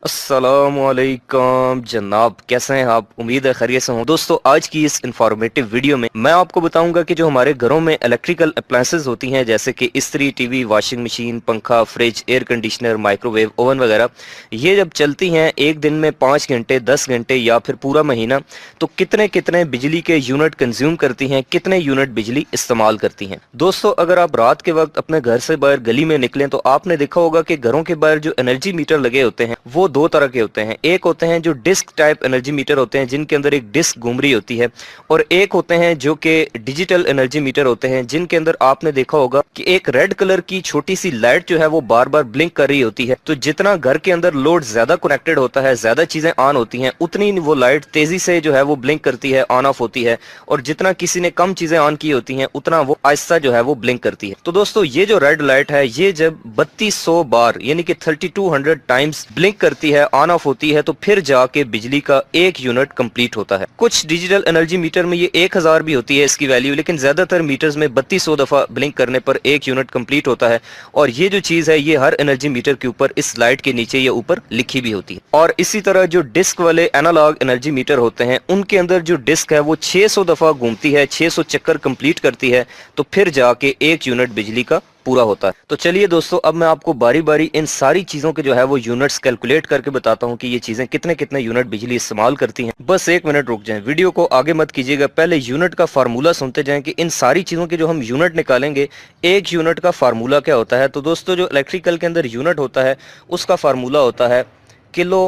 अस्सलामुअलैकुम जनाब, कैसे हैं आप? उम्मीद है खैरियत से हों। दोस्तों, आज की इस इंफॉर्मेटिव वीडियो में मैं आपको बताऊंगा कि जो हमारे घरों में इलेक्ट्रिकल अप्लायंसेज होती हैं, जैसे कि इस्त्री, टीवी, वॉशिंग मशीन, पंखा, fridge, air conditioner, microwave, oven वगैरह, ये जब चलती हैं एक दिन में 5 घंटे, 10 घंटे या फिर पूरा महीना, तो कितने कितने बिजली के यूनिट कंज्यूम करती हैं, कितने यूनिट बिजली इस्तेमाल करती हैं। दोस्तों, अगर आप रात के वक्त अपने घर से बाहर गली में निकलें तो आपने देखा होगा कि घरों के बाहर जो एनर्जी मीटर लगे होते हैं वो दो तरह के होते हैं। एक होते हैं जो डिस्क टाइप एनर्जी मीटर होते हैं, जिनके अंदर एक डिस्क घूम रही होती है, और एक होते हैं जो कि डिजिटल एनर्जी मीटर होते हैं, जिनके अंदर आपने देखा होगा कि एक रेड कलर की छोटी सी लाइट जो है वो बार बार ब्लिंक कर रही होती है। तो जितना घर के अंदर लोड ज्यादा कनेक्टेड होता है, ज्यादा चीजें ऑन होती हैं, उतनी वो लाइट तेजी से जो है वो ब्लिंक करती है, ऑन ऑफ होती है। और जितना किसी ने कम चीजें ऑन की होती हैं, उतना वो आहिस्ता जो है वो ब्लिंक करती है। तो दोस्तों, ये जो रेड लाइट है, ये जब 3200 बार यानी कि 3200 टाइम्स ब्लिंक करती है, ऑन ऑफ होती है, तो फिर जाके बिजली का एक यूनिट कंप्लीट होता है। कुछ डिजिटल एनर्जी मीटर में ये 1000 भी होती है इसकी वैल्यू, लेकिन ज्यादातर मीटर्स में 3200 दफा ब्लिंक करने पर एक यूनिट कंप्लीट होता है। और ये जो चीज है, ये हर एनर्जी मीटर के ऊपर इस लाइट के नीचे या ऊपर लिखी भी होती है। और इसी तरह जो डिस्क वाले एनालॉग एनर्जी मीटर होते हैं, उनके अंदर जो डिस्क है वो 600 दफा घूमती है, 600 चक्कर कंप्लीट करती है, तो फिर जाके एक यूनिट बिजली का पूरा होता है। तो चलिए दोस्तों, अब मैं आपको बारी बारी इन सारी चीजों के जो है वो यूनिट्स कैलकुलेट करके बताता हूँ कि ये चीजें कितने कितने यूनिट बिजली इस्तेमाल करती हैं। बस 1 मिनट रुक जाएं, वीडियो को आगे मत कीजिएगा, पहले यूनिट का फार्मूला सुनते जाएं कि इन सारी चीजों के जो हम यूनिट निकालेंगे, एक यूनिट का फार्मूला क्या होता है। तो दोस्तों, जो इलेक्ट्रिकल के अंदर यूनिट होता है उसका फार्मूला होता है किलो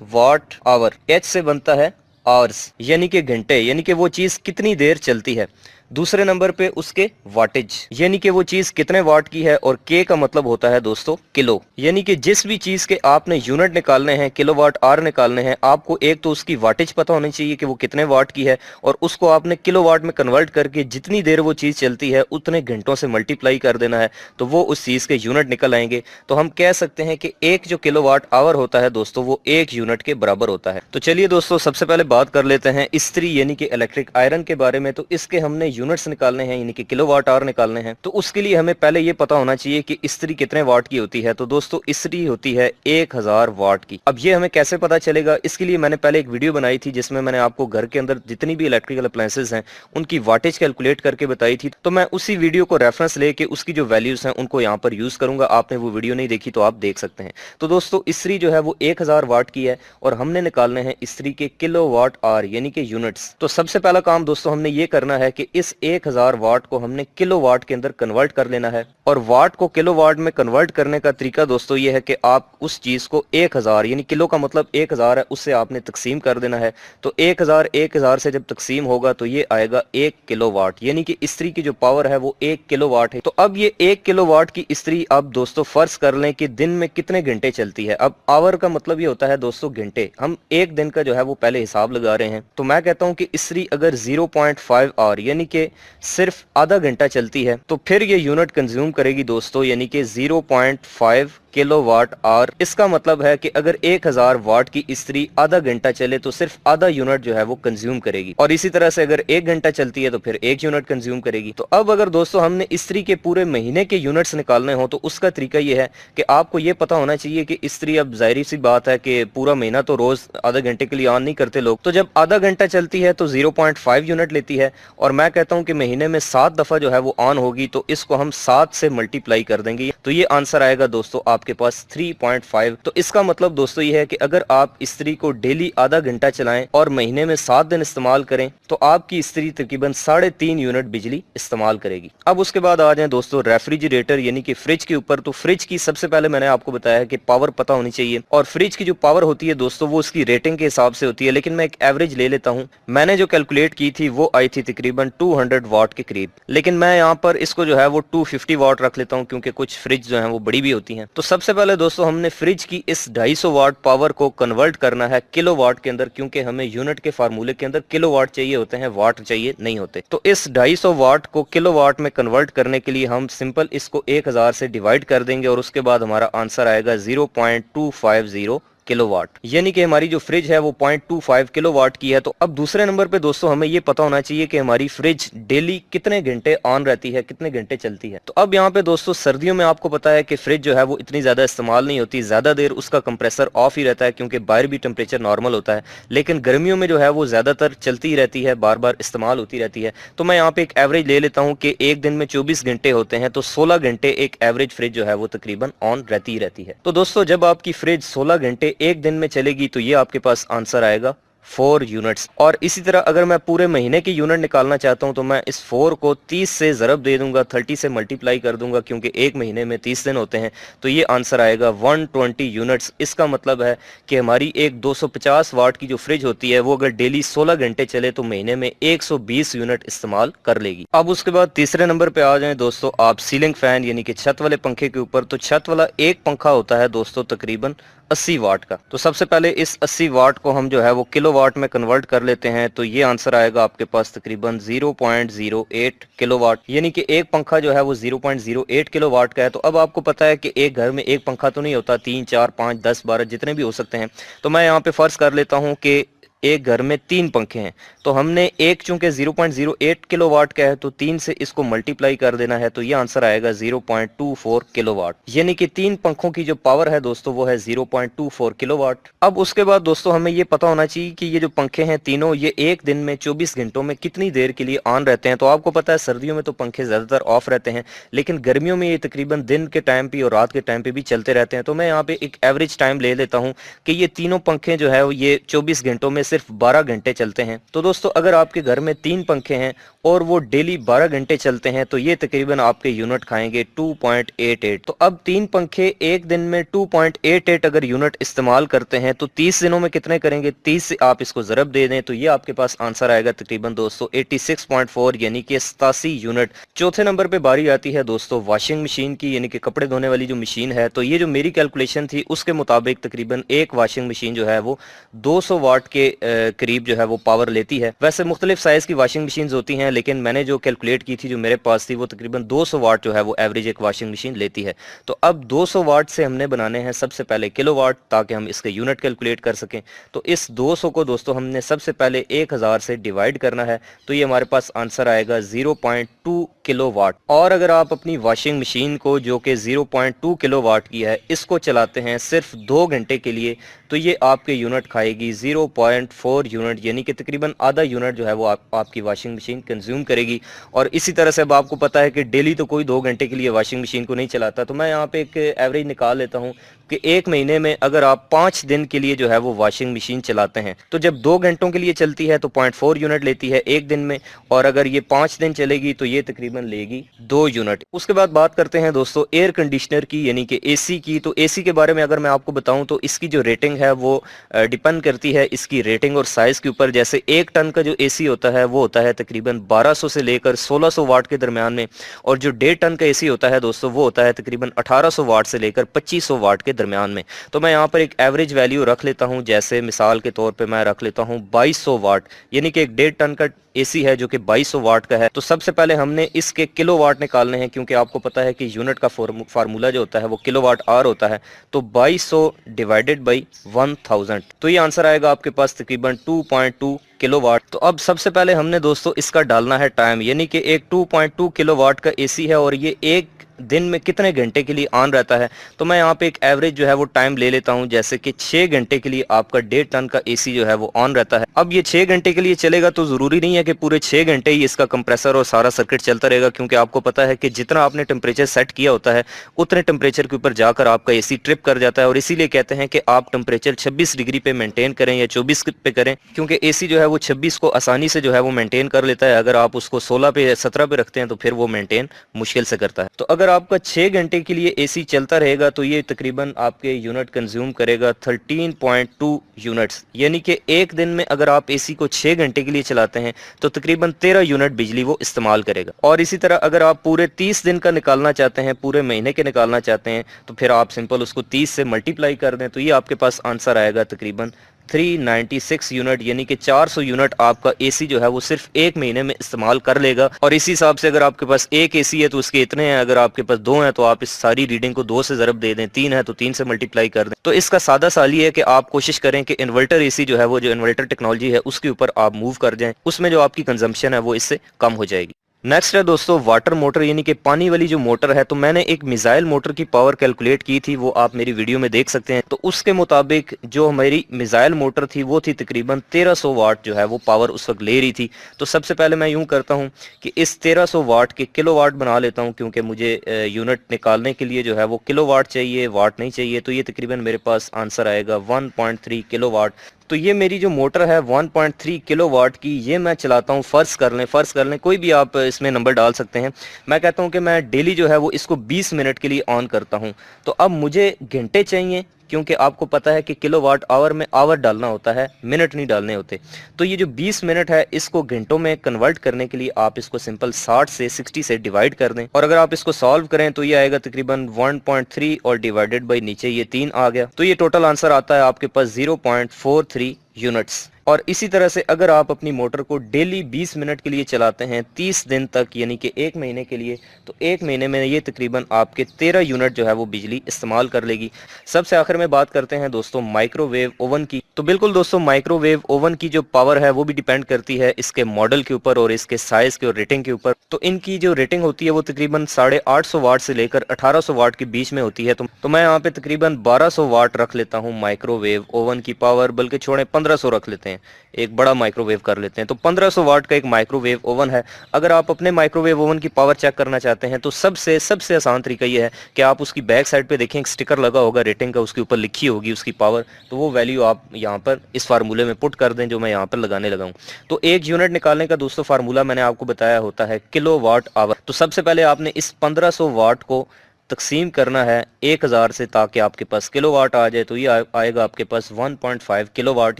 वाट आवर। एच से बनता है आवर्स यानी कि घंटे, यानी कि वो चीज कितनी देर चलती है। दूसरे नंबर पे उसके वाटेज, यानी कि वो चीज कितने वाट की है, और के का मतलब होता है दोस्तों किलो, यानी कि जिस भी चीज के आपने यूनिट निकालने हैं, किलोवाट आवर निकालने हैं, आपको एक तो उसकी वाटेज पता होनी चाहिए कि वो कितने वाट की है, और उसको आपने किलोवाट में कन्वर्ट करके जितनी देर वो चीज चलती है उतने घंटों से मल्टीप्लाई कर देना है, तो वो उस चीज के यूनिट निकल आएंगे। तो हम कह सकते हैं कि एक जो किलोवाट आवर होता है दोस्तों, वो एक यूनिट के बराबर होता है। तो चलिए दोस्तों, सबसे पहले बात कर लेते हैं इस्त्री यानी कि इलेक्ट्रिक आयरन के बारे में। तो इसके हमने यूनिट्स निकालने हैं, यानी कि किलोवाट आवर निकालने हैं। तो उसके लिए हमें पहले ये पता होना चाहिए कि इस्त्री कितने वाट की होती है। तो दोस्तों, इस्त्री होती है 1000 वाट की। अब ये हमें कैसे पता चलेगा, इसके लिए मैंने पहले एक वीडियो बनाई थी जिसमें मैंने आपको घर के अंदर जितनी भी इलेक्ट्रिकल अप्लायंसेज हैं उनकी वाटेज कैलकुलेट करके बताई थी। तो मैं उसी वीडियो को रेफरेंस लेके उसकी जो वैल्यूज हैं उनको यहाँ पर यूज करूंगा। आपने वो वीडियो नहीं देखी तो आप देख सकते हैं। तो दोस्तों, इस्त्री जो है वो 1000 वाट की है, और हमने निकालने हैं इस्त्री के किलोवाट आवर यानी कि यूनिट्स। तो सबसे पहला काम दोस्तों हमने ये करना है कि इस 1000 वाट को हमने किलोवाट के अंदर कन्वर्ट कर लेना है। और वाट को किलोवाट में कन्वर्ट करने का तरीका दोस्तों ये है कि आप उस चीज को 1000 यानी किलो का मतलब 1000 है, उससे आपने तकसीम कर देना है। तो 1000 से जब तकसीम होगा तो ये आएगा 1 किलोवाट, यानी कि इस्त्री की जो पावर है वो 1 किलोवाट है। तो अब ये 1 किलोवाट की इस्त्री, अब दोस्तों फर्ज कर लें कि दिन में कितने घंटे चलती है। अब आवर का मतलब ये होता है दोस्तों घंटे, हम एक दिन का जो है वो पहले हिसाब लगा रहे हैं। तो मैं कहता हूं कि इस्त्री अगर 0.5 आवर यानी कि सिर्फ आधा घंटा चलती है, तो फिर ये यूनिट कंज्यूम करेगी दोस्तों, यानी कि 0.5 किलोवाट आवर। इसका मतलब है कि अगर 1000 वाट की इस्त्री आधा घंटा चले तो सिर्फ आधा यूनिट जो है वो कंज्यूम करेगी। और इसी तरह से अगर 1 घंटा चलती है तो फिर 1 यूनिट कंज्यूम करेगी। तो अब अगर दोस्तों हमने इस्त्री के पूरे महीने के यूनिट्स निकालने हो, तो उसका तरीका ये है कि आपको ये पता होना चाहिए कि इस्त्री, अब जाहिर सी बात है कि पूरा महीना तो रोज आधा घंटे के लिए ऑन नहीं करते लोग, तो जब आधा घंटा चलती है तो 0.5 यूनिट लेती है। और मैं कहता हूं कि महीने में 7 दफा जो है वो ऑन होगी, तो इसको हम 7 से मल्टीप्लाई कर देंगे, तो ये आंसर आएगा दोस्तों आपके पास 3.5। तो इसका मतलब दोस्तों ये है कि अगर आप इस्त्री को डेली आधा घंटा चलाएं और महीने में 7 दिन इस्तेमाल करें, तो आपकी इस्त्री तकरीबन 3.5 यूनिट बिजली इस्तेमाल करेगी। अब उसके बाद आ जाए दोस्तों रेफ्रिजरेटर यानी कि फ्रिज के ऊपर। तो फ्रिज की सबसे पहले मैंने आपको बताया कि पावर पता होनी चाहिए, और फ्रिज की जो पावर होती है दोस्तों वो उसकी रेटिंग के हिसाब से होती है, लेकिन मैं एक एवरेज ले लेता हूं। मैंने जो कैलकुलेट की थी वो आई थी तकरीबन 200 वाट के करीब, लेकिन मैं यहाँ पर इसको जो है वो 250 वाट रख लेता हूँ, क्योंकि कुछ फ्रिज जो है वो बड़ी भी होती हैं। तो सबसे पहले दोस्तों हमने फ्रिज की इस 250 वाट पावर को कन्वर्ट करना है किलोवाट के अंदर, क्योंकि हमें यूनिट के फार्मूले के अंदर किलोवाट चाहिए होते हैं, वाट चाहिए नहीं होते। तो इस 250 वाट को किलोवाट में कन्वर्ट करने के लिए हम सिंपल इसको 1000 से डिवाइड कर देंगे, और उसके बाद हमारा आंसर आएगा 0.250 किलोवाट, यानी कि हमारी जो फ्रिज है वो 0.25 किलोवाट की है। तो अब दूसरे नंबर पे दोस्तों हमें ये पता होना चाहिए कि हमारी फ्रिज डेली कितने घंटे ऑन रहती है, कितने घंटे चलती है। तो अब यहाँ पे दोस्तों सर्दियों में आपको पता है कि फ्रिज जो है वो इतनी ज्यादा इस्तेमाल नहीं होती, ज्यादा देर उसका कंप्रेसर ऑफ ही रहता है क्योंकि बाहर भी टेम्परेचर नॉर्मल होता है। लेकिन गर्मियों में जो है वो ज्यादातर चलती ही रहती है, बार बार इस्तेमाल होती रहती है। तो मैं यहाँ पे एक एवरेज ले लेता हूँ कि एक दिन में 24 घंटे होते हैं, तो 16 घंटे एक एवरेज फ्रिज जो है वो तकरीबन ऑन रहती ही रहती है। तो दोस्तों जब आपकी फ्रिज 16 घंटे एक दिन में चलेगी तो ये आपके पास आंसर आएगा 4 यूनिट्स। और इसी तरह अगर मैं पूरे महीने की यूनिट निकालना चाहता हूं तो मैं इस 4 को 30 से ज़रब दे दूंगा, 30 से मल्टीप्लाई कर दूंगा क्योंकि एक महीने में 30 दिन होते हैं। तो ये आंसर आएगा 120 यूनिट्स। इसका मतलब है कि हमारी एक 250 वाट की जो फ्रिज होती है वो अगर डेली 16 घंटे चले तो महीने में 120 यूनिट इस्तेमाल कर लेगी। अब उसके बाद तीसरे नंबर पे आ जाएं दोस्तों आप सीलिंग फैन यानी कि छत वाले पंखे के ऊपर। तो छत वाला एक पंखा होता है दोस्तों तकरीबन 80 वाट का। तो सबसे पहले इस 80 वाट को हम जो है वो किलोवाट में कन्वर्ट कर लेते हैं। तो ये आंसर आएगा आपके पास तकरीबन 0.08 किलोवाट, यानी कि एक पंखा जो है वो 0.08 किलोवाट का है। तो अब आपको पता है कि एक घर में एक पंखा तो नहीं होता, 3 4 5 10 12 जितने भी हो सकते हैं। तो मैं यहाँ पे फर्ज कर लेता हूँ कि एक घर में 3 पंखे हैं। तो हमने एक चूंकि 0.08 किलोवाट का है तो 3 से इसको मल्टीप्लाई कर देना है। तो ये आंसर आएगा 0.24 किलोवाट, यानी कि 3 पंखों की जो पावर है दोस्तों वो है 0.24 किलोवाट। अब उसके बाद दोस्तों हमें ये पता होना चाहिए कि ये जो पंखे हैं तीनों ये एक दिन में 24 घंटों में कितनी देर के लिए ऑन रहते हैं। तो आपको पता है सर्दियों में तो पंखे ज्यादातर ऑफ रहते हैं, लेकिन गर्मियों में ये तकरीबन दिन के टाइम पे और रात के टाइम पे भी चलते रहते हैं। तो मैं यहाँ पे एक एवरेज टाइम ले लेता हूँ कि ये तीनों पंखे जो है ये 24 घंटों में सिर्फ 12 घंटे चलते हैं। तो दोस्तों अगर आपके घर में 3 पंखे हैं और वो डेली 12 घंटे चलते हैं तो ये तकरीबन आपके यूनिट खाएंगे 2.88। तो अब 3 पंखे एक दिन में 2.88 अगर यूनिट इस्तेमाल करते हैं तो 30 दिनों में कितने करेंगे, 30 से आप इसको ज़रब दे दें तो ये आपके पास आंसर आएगा तकरीबन दोस्तों 86.4 यानी कि 87 यूनिट। चौथे नंबर पे बारी आती है दोस्तों वॉशिंग मशीन की, यानी कि कपड़े धोने वाली जो मशीन है। तो ये जो मेरी कैलकुलेशन थी उसके मुताबिक तकरीबन एक वॉशिंग मशीन जो है वो 200 वाट के करीब जो है वो पावर लेती है। वैसे मुख्तलिफ साइज की वॉशिंग मशीन होती हैं, लेकिन मैंने जो कैलकुलेट की थी जो मेरे पास थी वो तकरीबन 200 वाट जो है वो एवरेज एक वॉशिंग मशीन लेती है। तो अब 200 वाट से हमने बनाने हैं सबसे पहले किलोवाट ताकि हम इसके यूनिट कैलकुलेट कर सकें। तो इस 200 को दोस्तों हमने सबसे पहले 1000 से डिवाइड करना है। तो ये हमारे पास आंसर आएगा 0.2 किलोवाट। और अगर आप अपनी वॉशिंग मशीन को जो कि 0.2 किलोवाट की है इसको चलाते हैं सिर्फ 2 घंटे के लिए तो ये आपके यूनिट खाएगी 0.4 यूनिट, यानी कि तकरीबन आधा यूनिट जो है वो आपकी वॉशिंग मशीन कंज्यूम करेगी। और इसी तरह से अब आपको पता है कि डेली तो कोई 2 घंटे के लिए वॉशिंग मशीन को नहीं चलाता। तो मैं यहाँ पे एक एवरेज निकाल लेता हूँ कि एक महीने में अगर आप 5 दिन के लिए जो है वो वॉशिंग मशीन चलाते हैं तो जब 2 घंटों के लिए चलती है तो 0.4 यूनिट लेती है एक दिन में, और अगर ये 5 दिन चलेगी तो ये तकरीबन लेगी 2 यूनिट। उसके बाद बात करते हैं दोस्तों एयर कंडीशनर की यानी कि एसी की। तो एसी के बारे में अगर मैं आपको बताऊं तो इसकी जो रेटिंग है वो डिपेंड करती है इसकी रेटिंग और साइज के ऊपर। जैसे 1 टन का जो एसी होता है वो होता है तकरीबन 1200 से लेकर 1600 वाट के दरमियान में, और जो 1.5 टन का एसी होता है दोस्तों वो होता है तकरीबन 1800 वाट से लेकर 2500 वाट के दरमियान में। तो मैं यहाँ पर एक एवरेज वैल्यू रख लेता हूँ, जैसे मिसाल के तौर पे मैं रख लेता हूँ 2200 वाट, यानी कि एक 1.5 टन का एसी है जो कि 2200 वाट का है। तो सबसे पहले हमने इसके किलोवाट निकालने हैं क्योंकि आपको पता है कि यूनिट का फार्मूला जो होता है वो किलोवाट आवर होता है। तो 2200 डिवाइडेड बाई 1000 तो ये आंसर आएगा आपके पास तकरीबन 2.2 किलोवाट। तो अब सबसे पहले हमने दोस्तों इसका डालना है टाइम, यानी कि एक 2.2 किलोवाट का एसी है और ये एक दिन में कितने घंटे के लिए ऑन रहता है। तो मैं यहाँ पे एक एवरेज जो है वो टाइम ले लेता हूँ, जैसे कि 6 घंटे के लिए आपका 1.5 टन का एसी जो है वो ऑन रहता है। अब ये 6 घंटे के लिए चलेगा तो जरूरी नहीं है कि पूरे 6 घंटे ही इसका कंप्रेसर और सारा सर्किट चलता रहेगा, क्योंकि आपको पता है कि जितना आपने टेम्परेचर सेट किया होता है उतने टेम्परेचर के ऊपर जाकर आपका एसी ट्रिप कर जाता है। और इसीलिए कहते हैं कि आप टेम्परेचर 26 डिग्री पे मेंटेन करें या 24 पे करें, क्योंकि एसी जो है वो 26 को आसानी से जो है वो मेंटेन कर लेता है। अगर आप उसको 16 पे या 17 पे रखते हैं तो फिर वो मेंटेन मुश्किल से करता है। तो अगर आपका 6 घंटे के लिए एसी चलता रहेगा तो ये तकरीबन आपके यूनिट कंज्यूम करेगा 13.2 यूनिट्स, यानी कि एक दिन में अगर आप एसी को 6 घंटे के लिए चलाते हैं तो तकरीबन 13 यूनिट बिजली वो इस्तेमाल करेगा। और इसी तरह अगर आप पूरे 30 दिन का निकालना चाहते हैं, पूरे महीने के निकालना चाहते हैं, तो फिर आप सिंपल उसको 30 से मल्टीप्लाई कर दें तो ये आपके पास आंसर आएगा तकरीबन 4,396 यूनिट यानी कि 400 यूनिट आपका एसी जो है वो सिर्फ एक महीने में इस्तेमाल कर लेगा। और इसी हिसाब से अगर आपके पास एक एसी है तो उसके इतने हैं, अगर आपके पास 2 हैं तो आप इस सारी रीडिंग को 2 से ज़रब दे दें, 3 है तो 3 से मल्टीप्लाई कर दें। तो इसका सादा साल ये है कि आप कोशिश करें कि इन्वर्टर एसी जो है वो, जो इन्वर्टर टेक्नोलॉजी है उसके ऊपर आप मूव कर जाएं, उसमें जो आपकी कंजम्पशन है वो इससे कम हो जाएगी। नेक्स्ट है दोस्तों वाटर मोटर यानी कि पानी वाली जो मोटर है। तो मैंने एक मिसाइल मोटर की पावर कैलकुलेट की थी, वो आप मेरी वीडियो में देख सकते हैं। तो उसके मुताबिक जो हमारी मिसाइल मोटर थी वो थी तकरीबन 1300 वाट जो है वो पावर उस वक्त ले रही थी। तो सबसे पहले मैं यूं करता हूं कि इस 1300 वाट के किलोवाट बना लेता हूं, क्योंकि मुझे यूनिट निकालने के लिए जो है वो किलोवाट चाहिए, वाट नहीं चाहिए। तो ये तकरीबन मेरे पास आंसर आएगा 1.3 किलोवाट। तो ये मेरी जो मोटर है 1.3 किलोवाट की, ये मैं चलाता हूँ। फ़र्ज़ कर लें कोई भी आप इसमें नंबर डाल सकते हैं। मैं कहता हूँ कि मैं डेली जो है वो इसको 20 मिनट के लिए ऑन करता हूँ। तो अब मुझे घंटे चाहिए, क्योंकि आपको पता है कि किलोवाट आवर में आवर डालना होता है, मिनट नहीं डालने होते। तो ये जो 20 मिनट है इसको घंटों में कन्वर्ट करने के लिए आप इसको सिंपल 60 से डिवाइड कर दें। और अगर आप इसको सॉल्व करें तो ये आएगा तकरीबन 1.3 और डिवाइडेड बाई नीचे ये 3 आ गया। तो ये टोटल आंसर आता है आपके पास 0.43 यूनिट्स। और इसी तरह से अगर आप अपनी मोटर को डेली 20 मिनट के लिए चलाते हैं 30 दिन तक, यानी कि एक महीने के लिए, तो एक महीने में ये तकरीबन आपके 13 यूनिट जो है वो बिजली इस्तेमाल कर लेगी। सबसे आखिर में बात करते हैं दोस्तों माइक्रोवेव ओवन की। तो बिल्कुल दोस्तों, माइक्रोवेव ओवन की जो पावर है वो भी डिपेंड करती है इसके मॉडल के ऊपर और इसके साइज के और रेटिंग के ऊपर। तो इनकी जो रेटिंग होती है वो तकरीबन 850 वाट से लेकर 1800 वाट के बीच में होती है। तो मैं यहाँ पे तकरीबन 1200 वाट रख लेता हूँ माइक्रोवेव ओवन की पावर, बल्कि छोड़े 1500 रख लेते हैं, एक बड़ा माइक्रोवेव कर लेते हैं। तो 1500 वाट का एक माइक्रोवेव ओवन है। अगर आप अपने माइक्रोवेव ओवन की पावर चेक करना चाहते हैं तो सबसे आसान तरीका ये है कि आप उसकी बैक साइड पे देखें, एक स्टिकर लगा होगा रेटिंग का, उसके ऊपर लिखी होगी उसकी पावर। तो वो वैल्यू आप यहाँ पर इस फार्मूले में पुट कर दें जो मैं यहाँ पर लगाने लगा हूँ। तो एक यूनिट निकालने का दोस्तों फार्मूला मैंने आपको बताया होता है किलोवाट आवर। तो सबसे पहले आपने इस 1500 वाट को तकसीम करना है 1000 से, ताकि आपके पास किलोवाट आ जाए। तो ये आएगा आपके पास 1.5 किलोवाट।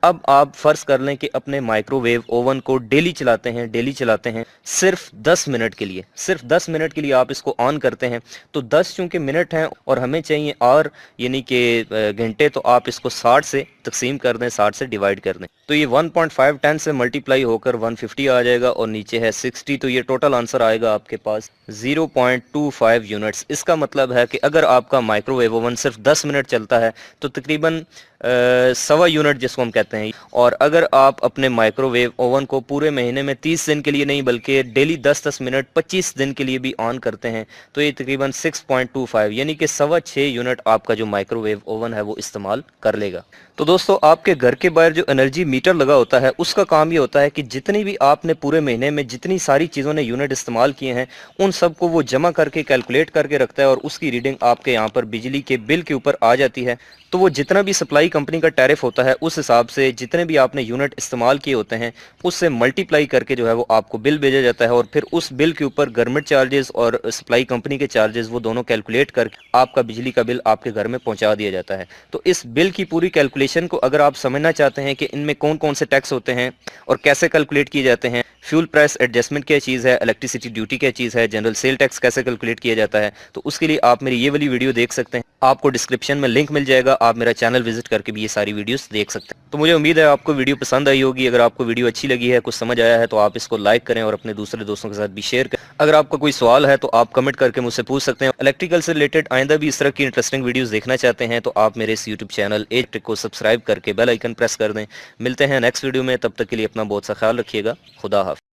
अब आप फर्ज कर लें कि अपने माइक्रोवेव ओवन को डेली चलाते हैं सिर्फ 10 मिनट के लिए, सिर्फ 10 मिनट के लिए आप इसको ऑन करते हैं। तो 10 चूंकि मिनट हैं और हमें चाहिए और यानी कि घंटे, तो आप इसको 60 से तकसीम कर दें, 60 से डिवाइड कर दें। तो ये 1.5 10 से मल्टीप्लाई होकर 150 आ जाएगा और नीचे है 60। तो ये टोटल आंसर आएगा आपके पास 0.25 यूनिट्स। इसका मतलब है कि अगर आपका माइक्रोवेव ओवन सिर्फ 10 मिनट चलता है तो तकरीबन 1.25 यूनिट जिसको हम कहते हैं। और अगर आप अपने माइक्रोवेव ओवन को पूरे महीने में 30 दिन के लिए नहीं बल्कि डेली 10-10 मिनट 25 दिन के लिए भी ऑन करते हैं तो ये तकरीबन 6.25 यानी कि 6.25 यूनिट आपका जो माइक्रोवेव ओवन है वो इस्तेमाल कर लेगा। तो दोस्तों, आपके घर के बाहर जो एनर्जी मीटर लगा होता है उसका काम ये होता है कि जितनी भी आपने पूरे महीने में जितनी सारी चीज़ों ने यूनिट इस्तेमाल किए हैं उन सबको वो जमा करके कैलकुलेट करके रखता है और उसकी रीडिंग आपके यहाँ पर बिजली के बिल के ऊपर आ जाती है। तो वो जितना भी सप्लाई कंपनी का टैरिफ होता है उस हिसाब से जितने भी आपने यूनिट इस्तेमाल किए होते हैं उससे मल्टीप्लाई करके जो है वो आपको बिल भेजा जाता है। और फिर उस बिल के ऊपर गवर्नमेंट चार्जेस और सप्लाई कंपनी के चार्जेस वो दोनों कैलकुलेट करके आपका बिजली का बिल आपके घर में पहुंचा दिया जाता है। तो इस बिल की पूरी कैलकुलेशन को अगर आप समझना चाहते हैं कि इनमें कौन कौन से टैक्स होते हैं और कैसे कैलकुलेट किए जाते हैं, फ्यूल प्राइस एडजस्टमेंट क्या चीज़ है, इलेक्ट्रिसिटी ड्यूटी क्या चीज़ है, जनरल सेल टैक्स कैसे कैलकुलेट किया जाता है, तो उसके लिए आप मेरी ये वाली वीडियो देख सकते हैं। आपको डिस्क्रिप्शन में लिंक मिल जाएगा, आप मेरा चैनल विजिट करके भी ये सारी वीडियोस देख सकते हैं। तो मुझे उम्मीद है आपको वीडियो पसंद आई होगी। अगर आपको वीडियो अच्छी लगी है, कुछ समझ आया है, तो आप इसको लाइक करें और अपने दूसरे दोस्तों के साथ भी शेयर करें। अगर आपका कोई सवाल है तो आप कमेंट करके मुझसे पूछ सकते हैं। इलेक्ट्रिकल से रिलेटेड आइंदा भी इस तरह की इंटरेस्टिंग वीडियोस देखना चाहते हैं तो आप मेरे इस यूट्यूब चैनल एज को सब्सक्राइब करके बेल आइकन प्रेस कर दें। मिलते हैं नेक्स्ट वीडियो में, तब तक के लिए अपना बहुत सा ख्याल रखिएगा। खुदा हाफिज़।